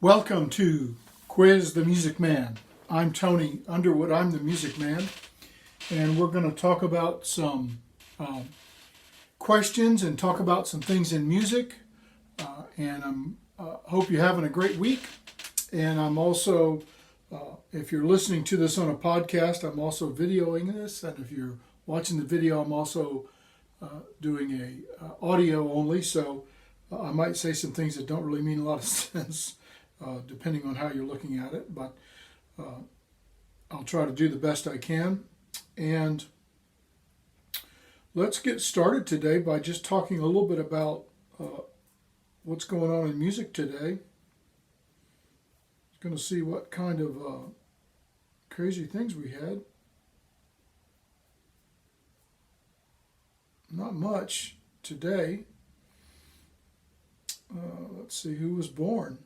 Welcome to Quiz the Music Man. I'm Tony Underwood. I'm the Music Man, and we're going to talk about some questions and talk about some things in music. And I hope you're having a great week. And I'm also, if you're listening to this on a podcast, I'm also videoing this. And if you're watching the video, I'm also doing a audio only. So I might say some things that don't really mean a lot of sense. Depending on how you're looking at it, but I'll try to do the best I can. And let's get started today by just talking a little bit about what's going on in music today. Going to see what kind of crazy things we had. Not much today. Let's see who was born.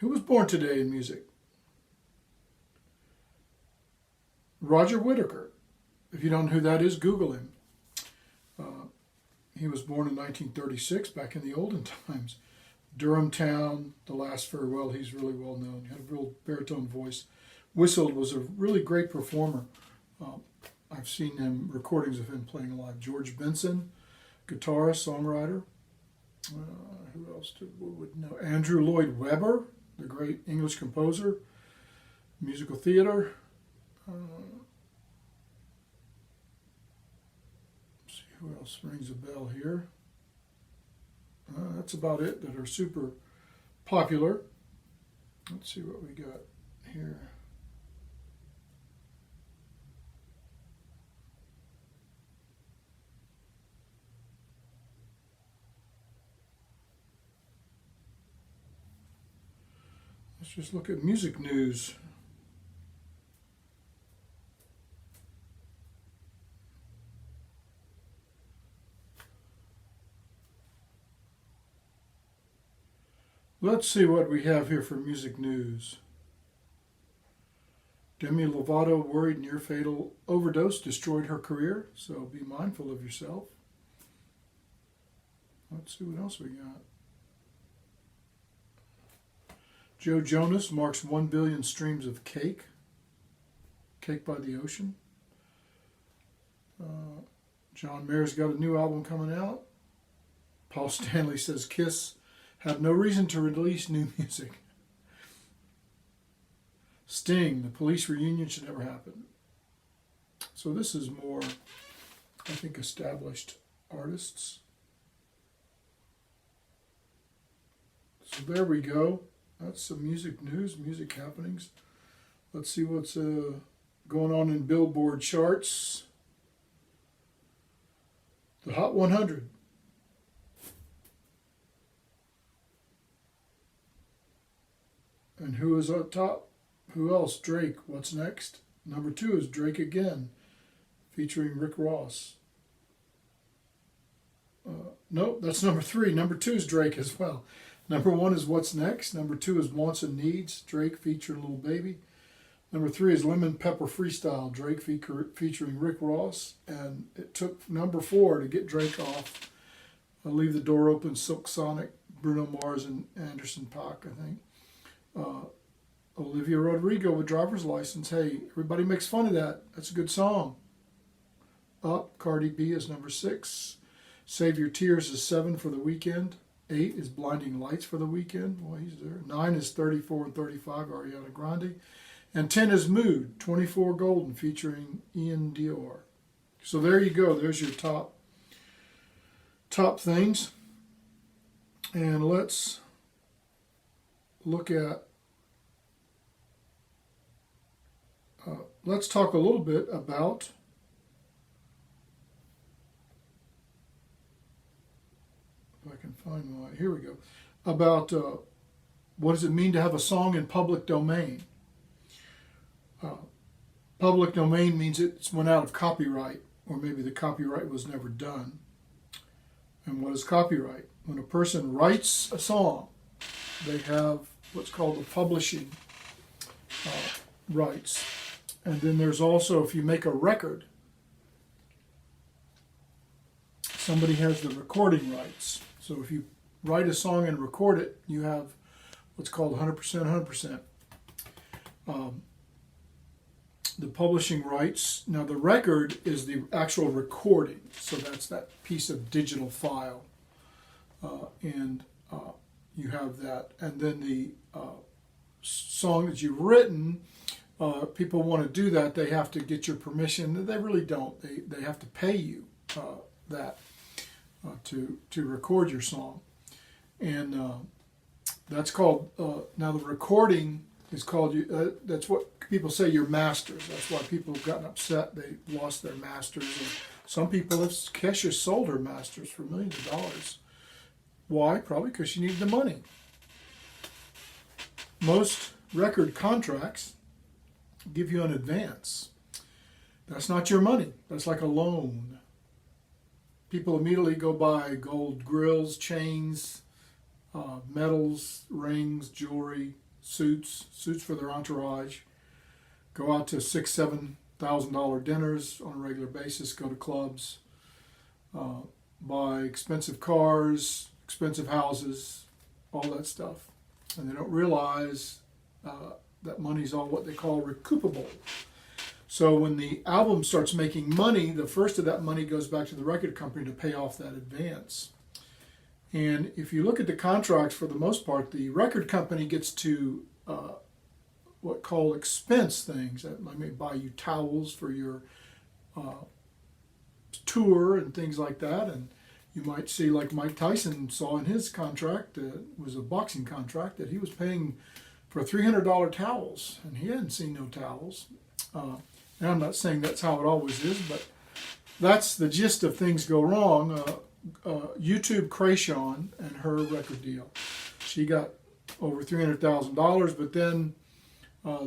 Who was born today in music? Roger Whittaker. If you don't know who that is, Google him. He was born in 1936, back in the olden times. Durham Town, The Last Farewell, he's really well known. He had a real baritone voice. Whistled, was a really great performer. I've seen him, recordings of him playing live. George Benson, guitarist, songwriter. Who else would know? Andrew Lloyd Webber, the great English composer, musical theater. Let's see who else rings a bell here. That's about it that are super popular. Let's see what we got here. Let's just look at music news. Let's see what we have here for music news. Demi Lovato worried near fatal overdose destroyed her career, so be mindful of yourself. Let's see what else we got. Joe Jonas marks 1 billion streams of Cake by the Ocean. John Mayer's got a new album coming out. Paul Stanley says Kiss have no reason to release new music. Sting, the Police reunion should never happen. So this is more, I think, established artists. So there we go. That's some music news, music happenings. Let's see what's going on in Billboard charts. The Hot 100. And who is up top? Who else? Drake. What's next? Number 2 is Drake Again, featuring Rick Ross. Nope, that's number 3. Number 2 is Drake as well. Number 1 is What's Next. Number 2 is Wants and Needs, Drake featuring Lil Baby. Number 3 is Lemon Pepper Freestyle, Drake featuring Rick Ross. And it took number 4 to get Drake off. Leave the Door Open, Silk Sonic, Bruno Mars, and Anderson .Paak, I think. Olivia Rodrigo with Driver's License. Hey, everybody makes fun of that. That's a good song. Up, Cardi B is number 6. Save Your Tears is 7 for The Weeknd. 8 is Blinding Lights for The Weeknd. Boy, he's there. 9 is 34 and 35, Ariana Grande. And 10 is Mood, 24 Golden, featuring Ian Dior. So there you go. There's your top things. And let's look at, let's talk a little bit about I can find my, here we go, about what does it mean to have a song in public domain. Public domain means it's went out of copyright, or maybe the copyright was never done. And what is copyright? When a person writes a song, they have what's called the publishing rights. And then there's also, if you make a record, somebody has the recording rights. So if you write a song and record it, you have what's called 100%, 100%. The publishing rights, now the record is the actual recording, so that's that piece of digital file. And you have that. And then the song that you've written, people want to do that, they have to get your permission. They really don't. They have to pay you that to record your song. And that's called, now the recording is called, that's what people say, your masters. That's why people have gotten upset. They lost their masters. And some people have, Kesha sold her masters for millions of dollars. Why? Probably because she needed the money. Most record contracts give you an advance. That's not your money. That's like a loan. People immediately go buy gold grills, chains, medals, rings, jewelry, suits for their entourage, go out to $6,000-$7,000 dinners on a regular basis, go to clubs, buy expensive cars, expensive houses, all that stuff. And they don't realize that money's all what they call recoupable. So when the album starts making money, the first of that money goes back to the record company to pay off that advance. And if you look at the contracts, for the most part, the record company gets to what call expense things. That may buy you towels for your tour and things like that. And you might see, like Mike Tyson saw in his contract, it was a boxing contract, that he was paying for $300 towels, and he hadn't seen no towels. And I'm not saying that's how it always is, but that's the gist of things go wrong. YouTube Krayshawn and her record deal. She got over $300,000, but then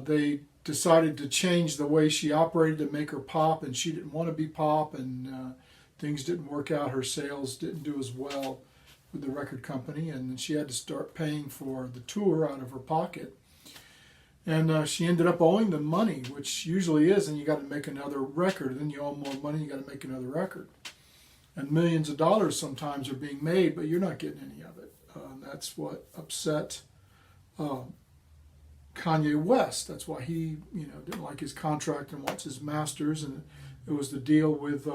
they decided to change the way she operated to make her pop, and she didn't want to be pop, and things didn't work out. Her sales didn't do as well with the record company, and she had to start paying for the tour out of her pocket. And she ended up owing them money, which usually is, and you got to make another record. Then you owe more money, you got to make another record. And millions of dollars sometimes are being made, but you're not getting any of it. That's what upset Kanye West. That's why he, didn't like his contract and wants his masters. And it was the deal with,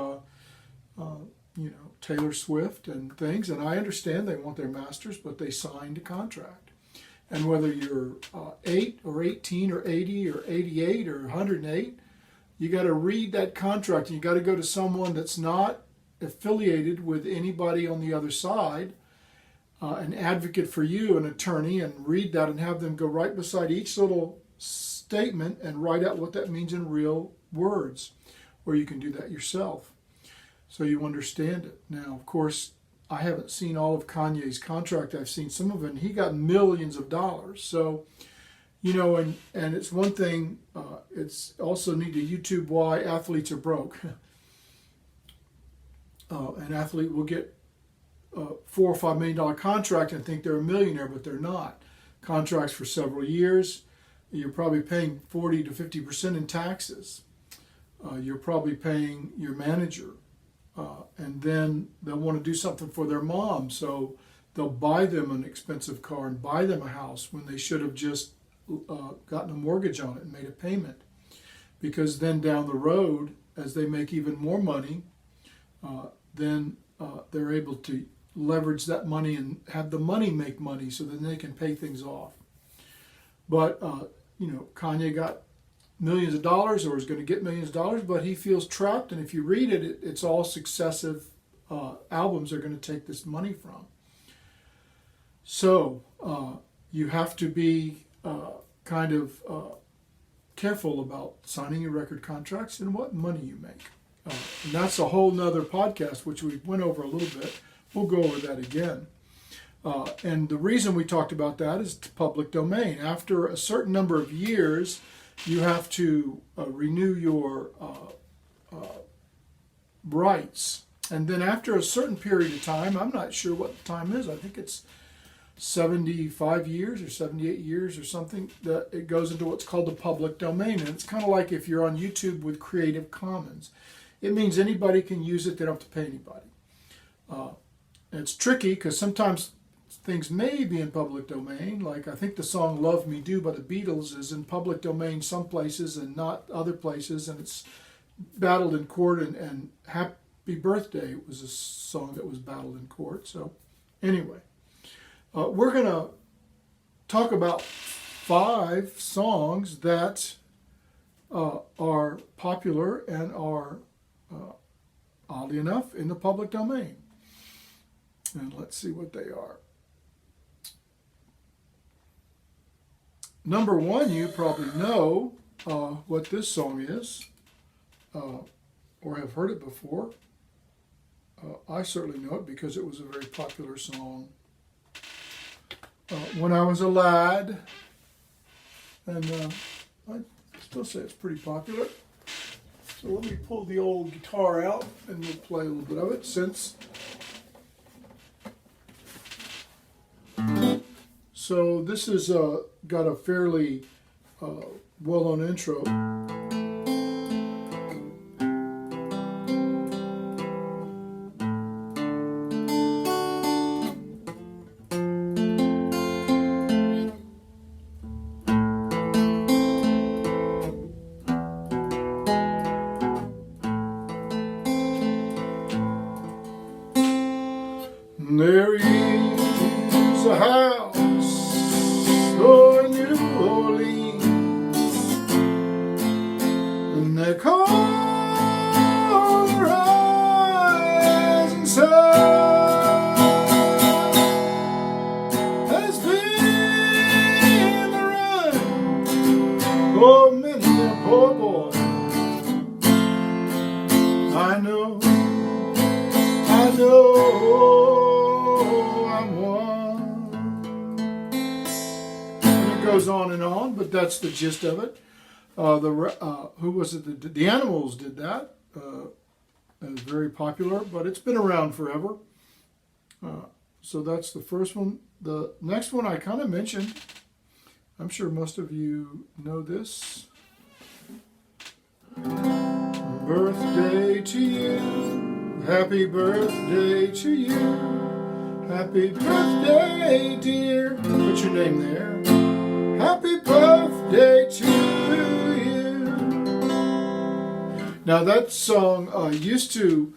Taylor Swift and things. And I understand they want their masters, but they signed a contract. And whether you're 8 or 18 or 80 or 88 or 108, you got to read that contract, and you got to go to someone that's not affiliated with anybody on the other side, an advocate for you, an attorney, and read that and have them go right beside each little statement and write out what that means in real words. Or you can do that yourself so you understand it. Now, of course, I haven't seen all of Kanye's contract. I've seen some of it, and he got millions of dollars. So, and it's one thing, it's also need to YouTube why athletes are broke. An athlete will get a $4 or $5 million contract and think they're a millionaire, but they're not. Contracts for several years. You're probably paying 40 to 50% in taxes. You're probably paying your manager. And then they'll want to do something for their mom, so they'll buy them an expensive car and buy them a house when they should have just gotten a mortgage on it and made a payment. Because then down the road, as they make even more money, then they're able to leverage that money and have the money make money, so then they can pay things off. But Kanye got millions of dollars, or is going to get millions of dollars, but he feels trapped. And if you read it, it's all successive albums are going to take this money from. So you have to be kind of careful about signing your record contracts and what money you make. And that's a whole nother podcast, which we went over a little bit. We'll go over that again. And the reason we talked about that is public domain. After a certain number of years, you have to renew your rights. And then after a certain period of time, I'm not sure what the time is, I think it's 75 years or 78 years or something, that it goes into what's called the public domain. And it's kind of like if you're on YouTube with Creative Commons. It means anybody can use it, they don't have to pay anybody. And it's tricky because sometimes things may be in public domain. Like I think the song "Love Me Do" by the Beatles is in public domain some places and not other places, and it's battled in court. And "Happy Birthday" was a song that was battled in court. So anyway, we're going to talk about 5 songs that are popular and are, oddly enough, in the public domain. And let's see what they are. Number 1, you probably know what this song is, or have heard it before. I certainly know it because it was a very popular song when I was a lad, and I still say it's pretty popular. So let me pull the old guitar out and we'll play a little bit of it since. So this has got a fairly well-known intro. There is a house in New Orleans, and they call the rising sun. Has been the run for many a poor boy. I know I'm one. And it goes on and on, but that's the gist of it. Who was it? The Animals did that. It was very popular, but it's been around forever. So that's the first one. The next one I kind of mentioned. I'm sure most of you know this. Birthday to you. Happy birthday to you. Happy birthday, dear. Put your name there. Happy birthday to you. Now that song used to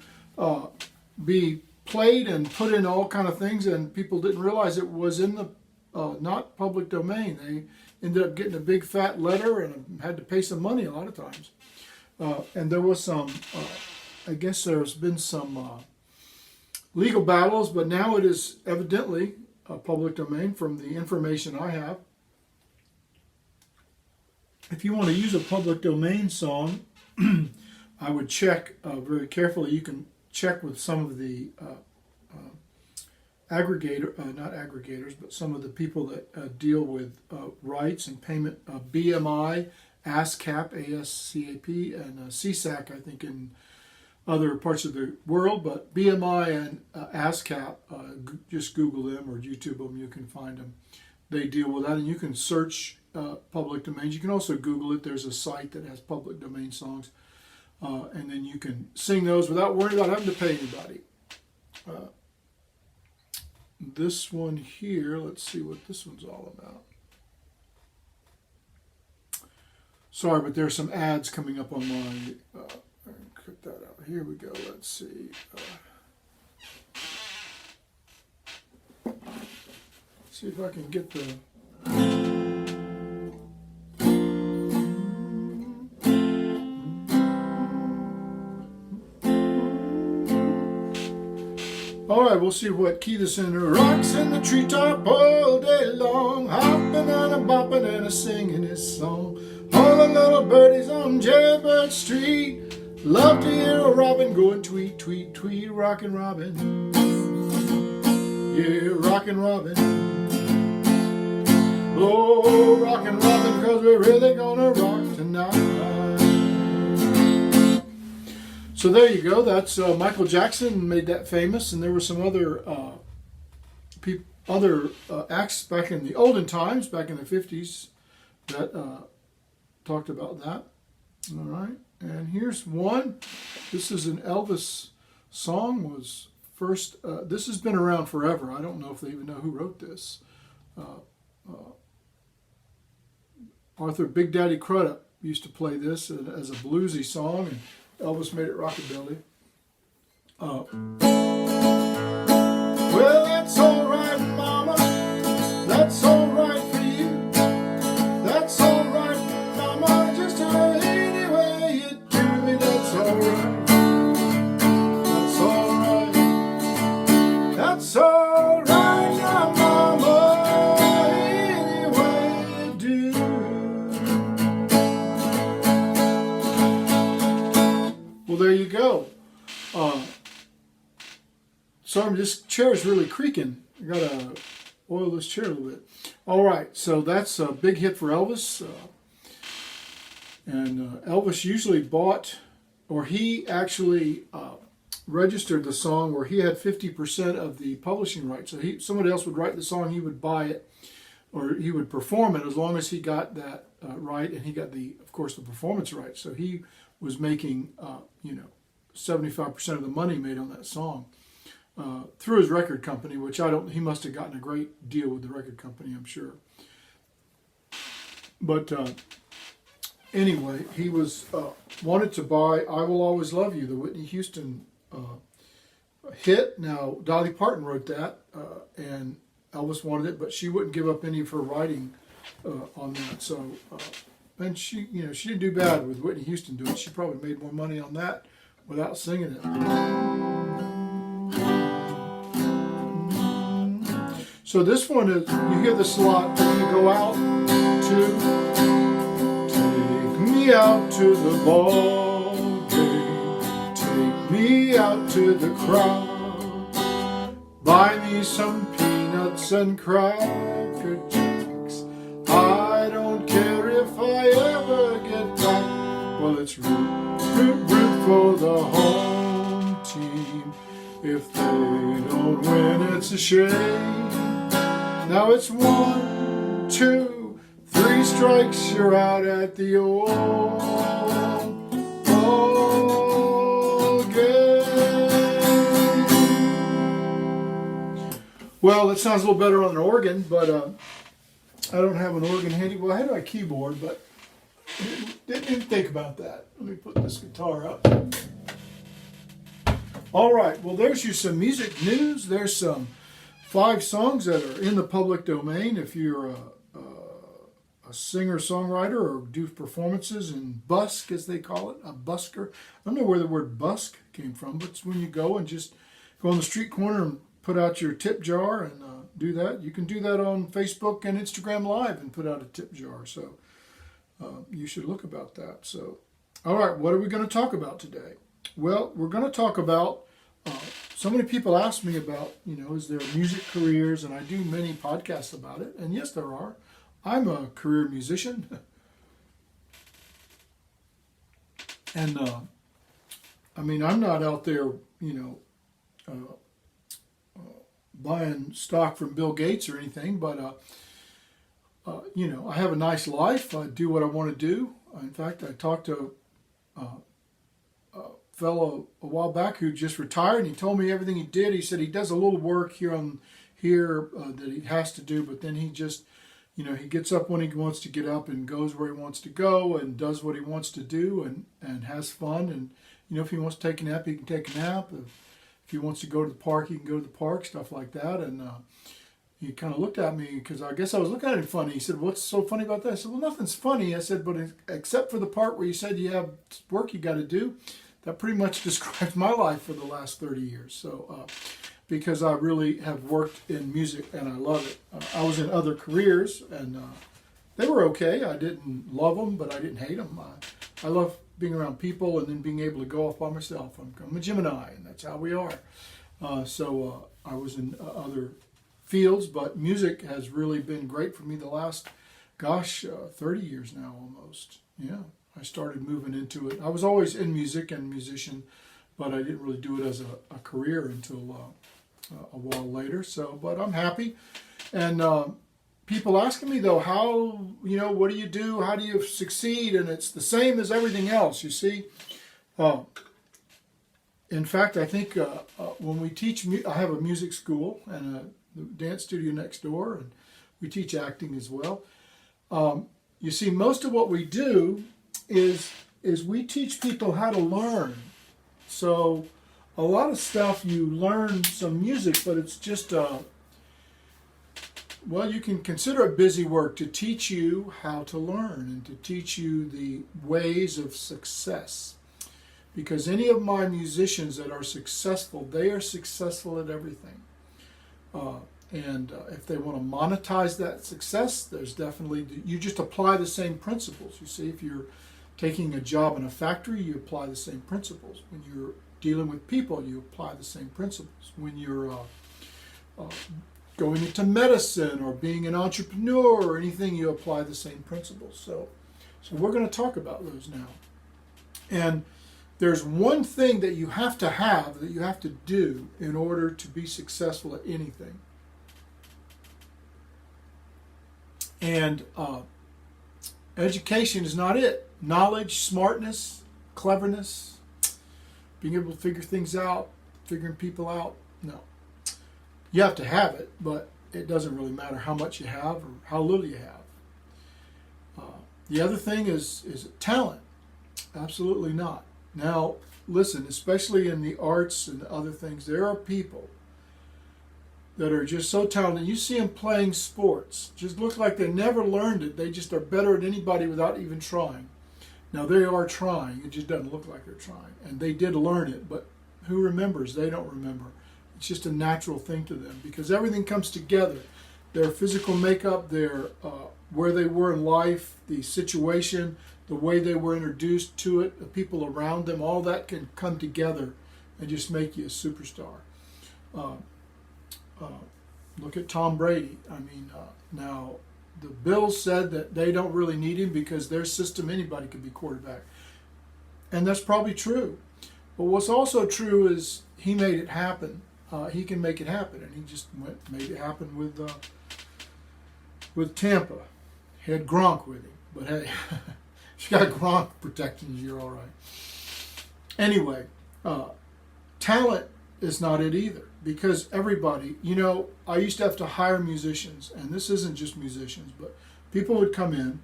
be played and put in all kind of things, and people didn't realize it was in the not public domain. They ended up getting a big fat letter and had to pay some money a lot of times. And there was some, I guess there's been some legal battles, but now it is evidently a public domain from the information I have. If you want to use a public domain song, I would check very carefully. You can check with some of the not aggregators, but some of the people that deal with rights and payment, BMI, ASCAP, ASCAP, and CSAC, I think, in other parts of the world, but BMI and ASCAP, just Google them or YouTube them, you can find them. They deal with that, and you can search public domains. You can also Google it. There's a site that has public domain songs, and then you can sing those without worrying about having to pay anybody. This one here, let's see what this one's all about. Sorry, but there's some ads coming up on my... cut that out. Here we go. Let's see. See if I can get the... All right, we'll see what key this in. Rocks in the treetop all day long, hopping and a bopping and a singing his song. All the little birdies on Jaybird Street love to hear a robin going tweet, tweet, tweet, rockin' robin. Yeah, rockin' robin. Oh, rockin' robin, 'cause we're really gonna rock tonight. So there you go. That's Michael Jackson made that famous, and there were some other acts back in the olden times, back in the 50s, that talked about that. All right, and here's one. This is an Elvis song. Was first, this has been around forever. I don't know if they even know who wrote this. Arthur Big Daddy Crudup used to play this as a bluesy song, and Elvis made it rockabilly. Well, that's all right, Mama. That's all right for you. That's all right, Mama. Just any way you do me, that's all right. That's all right. That's all right now, Mama. Any way you do. Well, there you go. Sorry, this chair is really creaking. I gotta oil this chair a little bit. All right, so that's a big hit for Elvis. And Elvis usually bought, or he actually registered the song where he had 50% of the publishing rights. So somebody else would write the song, he would buy it, or he would perform it as long as he got that right, and he got of course, the performance rights. So he was making, 75% of the money made on that song. Through his record company, which he must have gotten a great deal with the record company, I'm sure. But anyway, he wanted to buy I Will Always Love You, the Whitney Houston hit. Now, Dolly Parton wrote that, and Elvis wanted it, but she wouldn't give up any of her writing on that. So, and she didn't do bad with Whitney Houston doing it. She probably made more money on that without singing it. So this one is, you hear this a lot when you go out to, take me out to the ball game, take me out to the crowd, buy me some peanuts and cracker jacks, I don't care if I ever get back, well it's root, root, root for the home team, if they don't win it's a shame. Now it's 1, 2, 3 strikes, you're out at the old game. Well, that sounds a little better on an organ, but I don't have an organ handy. Well, I had my keyboard, but didn't think about that. Let me put this guitar up. All right, well, there's you some music news. There's some 5 songs that are in the public domain. If you're a singer-songwriter or do performances in busk, as they call it, a busker. I don't know where the word busk came from, but it's when you go and just go on the street corner and put out your tip jar and do that. You can do that on Facebook and Instagram Live and put out a tip jar. So you should look about that. So, all right, what are we going to talk about today? Well, we're going to talk about so many people ask me about, is there music careers, and I do many podcasts about it, and yes, there are. I'm a career musician, and I'm not out there, buying stock from Bill Gates or anything, but I have a nice life. I do what I want to do. In fact, I talked to fellow a while back who just retired, and he told me everything he did. He said he does a little work here that he has to do, but then he just, he gets up when he wants to get up and goes where he wants to go and does what he wants to do and has fun. And, if he wants to take a nap, he can take a nap. If he wants to go to the park, he can go to the park, stuff like that. And he kind of looked at me because I guess I was looking at him funny. He said, "What's so funny about that?" I said, "Well, nothing's funny." I said, "But except for the part where you said you have work you got to do, that pretty much describes my life for the last 30 years. So, because I really have worked in music and I love it. I was in other careers and they were okay. I didn't love them, but I didn't hate them. I love being around people and then being able to go off by myself. I'm a Gemini, and that's how we are. So I was in other fields, but music has really been great for me the last, 30 years now almost. Yeah. I started moving into it. I was always in music and musician, but I didn't really do it as a career until a while later. So, but I'm happy. And people asking me though, how, what do you do? How do you succeed? And it's the same as everything else, you see. In fact, I think when we teach, I have a music school and a dance studio next door, and we teach acting as well. You see, most of what we do is we teach people how to learn. So a lot of stuff you learn some music, but it's just well, you can consider it busy work to teach you how to learn and to teach you the ways of success. Because any of my musicians that are successful, they are successful at everything. And if they want to monetize that success, there's definitely, you just apply the same principles. You see, if you're taking a job in a factory, you apply the same principles. When you're dealing with people, you apply the same principles. When you're going into medicine or being an entrepreneur or anything, you apply the same principles. So we're going to talk about those now. And there's one thing that you have to do in order to be successful at anything. And education is not it. Knowledge, smartness, cleverness, being able to figure things out, figuring people out, no. You have to have it, but it doesn't really matter how much you have or how little you have. The other thing is talent. Absolutely not. Now, listen, especially in the arts and other things, there are people that are just so talented. You see them playing sports. Just look like they never learned it. They just are better at anybody without even trying. Now, they are trying. It just doesn't look like they're trying. And they did learn it, but who remembers? They don't remember. It's just a natural thing to them because everything comes together. Their physical makeup, their where they were in life, the situation, the way they were introduced to it, the people around them, all that can come together and just make you a superstar. Look at Tom Brady. I mean, now the Bills said that they don't really need him because their system, anybody could be quarterback. And that's probably true. But what's also true is he made it happen. He can make it happen, and he just made it happen with Tampa. He had Gronk with him, but hey, if you got Gronk protecting you, you're all right. Anyway, talent is not it either, because everybody, I used to have to hire musicians, and this isn't just musicians, but people would come in.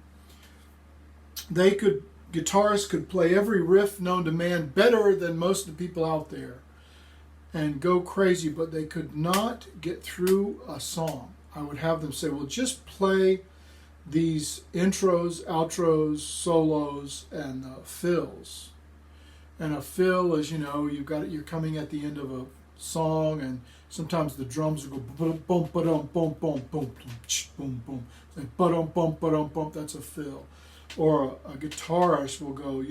Guitarists could play every riff known to man better than most of the people out there and go crazy, but they could not get through a song. I would have them say, well, just play these intros, outros, solos, and fills. And a fill is, you're coming at the end of a song, and sometimes the drums will go boom, ba-dum, boom, boom, boom, boom, boom. Like ba-dum, boom, ba-dum, boom, that's a fill. Or a guitarist will go,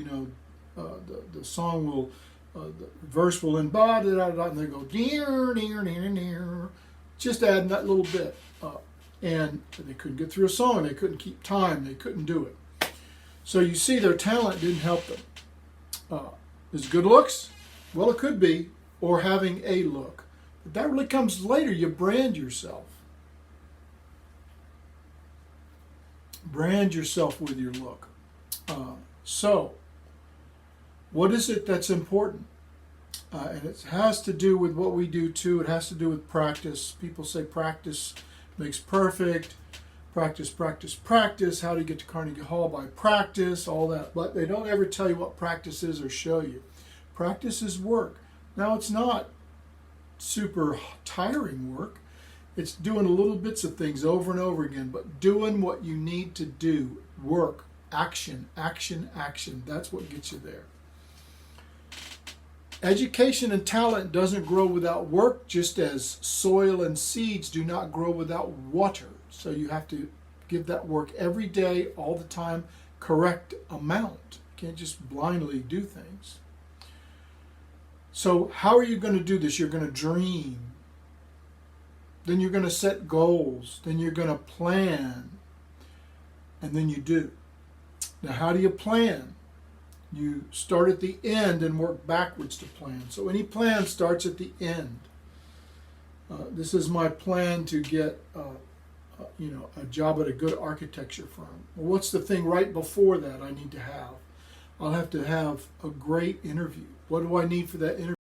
the song will, the verse will end, ba da da da, and they go, dear, dear, dear, dear. Just adding that little bit. And they couldn't get through a song, they couldn't keep time, they couldn't do it. So you see, their talent didn't help them. Is it good looks? Well, it could be, or having a look. But that really comes later. You brand yourself. Brand yourself with your look. So, what is it that's important? And it has to do with what we do too. It has to do with practice. People say practice makes perfect. Practice, practice, practice. How do you get to Carnegie Hall? By practice, all that. But they don't ever tell you what practice is or show you. Practice is work. Now, it's not super tiring work. It's doing little bits of things over and over again, but doing what you need to do. Work, action, action, action. That's what gets you there. Education and talent doesn't grow without work, just as soil and seeds do not grow without water. So you have to give that work every day, all the time, correct amount. You can't just blindly do things. So how are you going to do this? You're going to dream. Then you're going to set goals. Then you're going to plan. And then you do. Now, how do you plan? You start at the end and work backwards to plan. So any plan starts at the end. This is my plan to get a job at a good architecture firm. Well, what's the thing right before that I need to have? I'll have to have a great interview. What do I need for that interview?